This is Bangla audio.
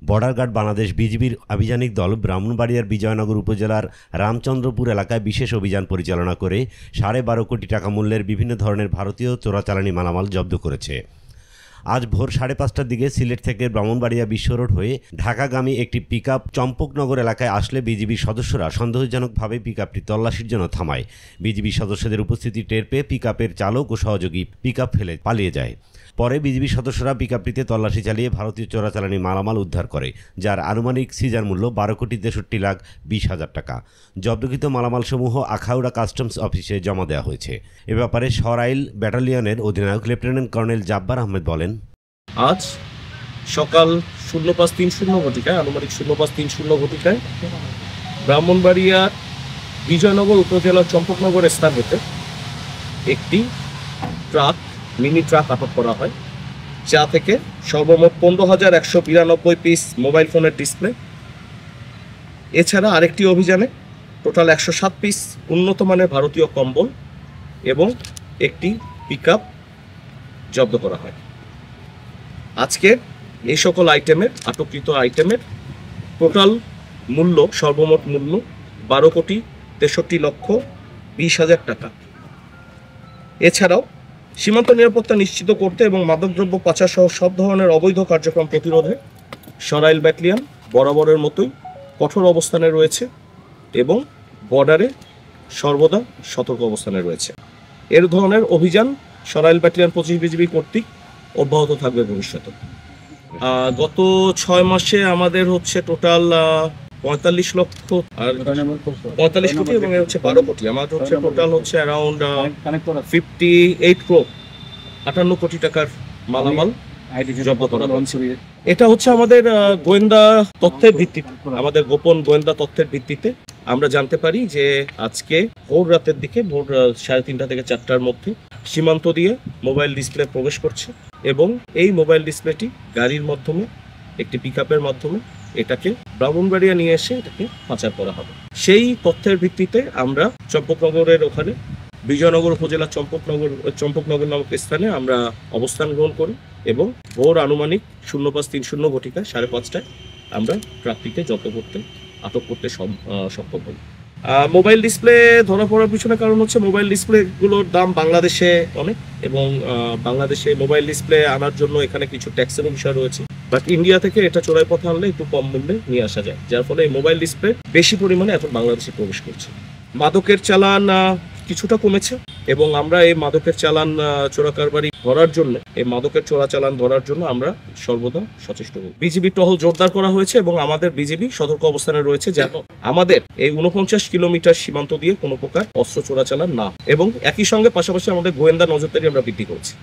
বর্ডার গার্ড বাংলাদেশ বিজিবির আভিযানিক দল ব্রাহ্মণবাড়িয়ার বিজয়নগর উপজেলার রামচন্দ্রপুর এলাকায় বিশেষ অভিযান পরিচালনা করে 12.5 কোটি টাকা মূল্যের বিভিন্ন ধরনের ভারতীয় চোরাচালানি মালামাল জব্দ করেছে। আজ ভোর 5:30টার দিকে সিলেট থেকে ব্রাহ্মণবাড়িয়া বিশ্ব রোড হয়ে ঢাকাগামী একটি পিকআপ চম্পকনগর এলাকায় আসলে বিজিবির সদস্যরা সন্দেহজনকভাবে পিকআপটি তল্লাশির জন্য থামায়। বিজিবি সদস্যদের উপস্থিতি টের পেয়ে পিকআপের চালক ও সহযোগী পিকআপ ফেলে পালিয়ে যায়। পরে বিজিবি সদস্যরা পিকআপটিতে তল্লাশি চালিয়ে ভারতীয় চোরাচালানি মালামাল উদ্ধার করে, যার আনুমানিক সিজার মূল্য 12,63,20,000 টাকা। জব্দকৃত মালামালসমূহ আখাউড়া কাস্টমস অফিসে জমা দেওয়া হয়েছে। এ ব্যাপারে সরাইল ব্যাটালিয়নের অধিনায়ক লেফটেন্যান্ট কর্নেল জাব্বার আহমেদ বলেন, আজ সকাল 05:30 ঘটিকায় আনুমানিক 05:30 ঘটিকায় ব্রাহ্মণবাড়িয়ার বিজয়নগর উপজেলার চম্পকনগর স্থান হতে একটি মিনি ট্রাক আটক করা হয়, যা থেকে সর্বমোট 15,192 পিস মোবাইল ফোনের ডিসপ্লে, এছাড়া আরেকটি অভিযানে টোটাল 107 পিস উন্নত মানের ভারতীয় কম্বল এবং একটি পিকআপ জব্দ করা হয়। আজকে এই সকল আটককৃত আইটেমের টোটাল মূল্য, সর্বমোট মূল্য 12,63,20,000 টাকা। এছাড়াও সীমান্ত নিরাপত্তা নিশ্চিত করতে এবং মাদকদ্রব্য পাচার সহ সব ধরনের অবৈধ কার্যক্রম প্রতিরোধে সরাইল ব্যাটালিয়ন বরাবরের মতোই কঠোর অবস্থানে রয়েছে এবং বর্ডারে সর্বদা সতর্ক অবস্থানে রয়েছে। এর ধরনের অভিযান সরাইল ব্যাটালিয়ন 25 বিজিবি কর্তৃক অব্যাহত থাকবে ভবিষ্যতে। গত 6 মাসে আমাদের হচ্ছে টোটাল 45 লক্ষ আর 45 কোটি এবং হচ্ছে 12 কোটি, আমাদের হচ্ছে টোটাল হচ্ছে অ্যারাউন্ড 58 ক্রোর 58 কোটি টাকার মালামাল জব্দ করা হয়েছে। এটা হচ্ছে আমাদের গোয়েন্দা তথ্যের ভিত্তিতে, আমাদের গোপন গোয়েন্দা তথ্যের ভিত্তিতে আমরা জানতে পারি যে আজকে ভোর রাতের দিকে, ভোর 3:30 থেকে 4টার মধ্যে সীমান্ত দিয়ে মোবাইল ডিসপ্লে প্রবেশ করছে এবং এই মোবাইল ডিসপ্লেটি গাড়ির মাধ্যমে, একটি পিকআপের মাধ্যমে এটাকে ব্রাহ্মণবাড়িয়া নিয়ে এসে এটাকে পাচার করা হবে। সেই তথ্যের ভিত্তিতে আমরা চম্পকনগরের ওখানে বিজয়নগর উপজেলার চম্পকনগর নামক স্থানে আমরা অবস্থান গ্রহণ করি এবং ভোর আনুমানিক 05:30 ঘটিকায় 5:30টায় আমরা ট্রাকটিকে আটক করতে সক্ষম হই। মোবাইল ডিসপ্লে ধরা পড়ার পিছনে কারণ হচ্ছে মোবাইল ডিসপ্লেগুলোর দাম বাংলাদেশে অনেক এবং বাংলাদেশে মোবাইল ডিসপ্লে আনার জন্য এখানে কিছু ট্যাক্সেরও বিষয় রয়েছে, বাট ইন্ডিয়া থেকে এটা চোরাই পথে আনলে একটু কম মূল্যে নিয়ে আসা যায়, যার ফলে এই মোবাইল ডিসপ্লে বেশি পরিমাণে এখন বাংলাদেশে প্রবেশ করছে। মাদকের চালান কিছুটা কমেছে এবং আমরা এই মাদকের চালান চোরাকারবারি ধরার জন্য, এই মাদকের চোরাচালান ধরার জন্য আমরা সর্বদা সচেষ্ট হই। বিজিবি টহল জোরদার করা হয়েছে এবং আমাদের বিজিবি সতর্ক অবস্থানে রয়েছে যেন আমাদের এই 49 কিলোমিটার সীমান্ত দিয়ে কোনো প্রকার অস্ত্র চোরাচালান না, এবং একই সঙ্গে পাশাপাশি আমাদের গোয়েন্দা নজরদারি আমরা বৃদ্ধি করছি।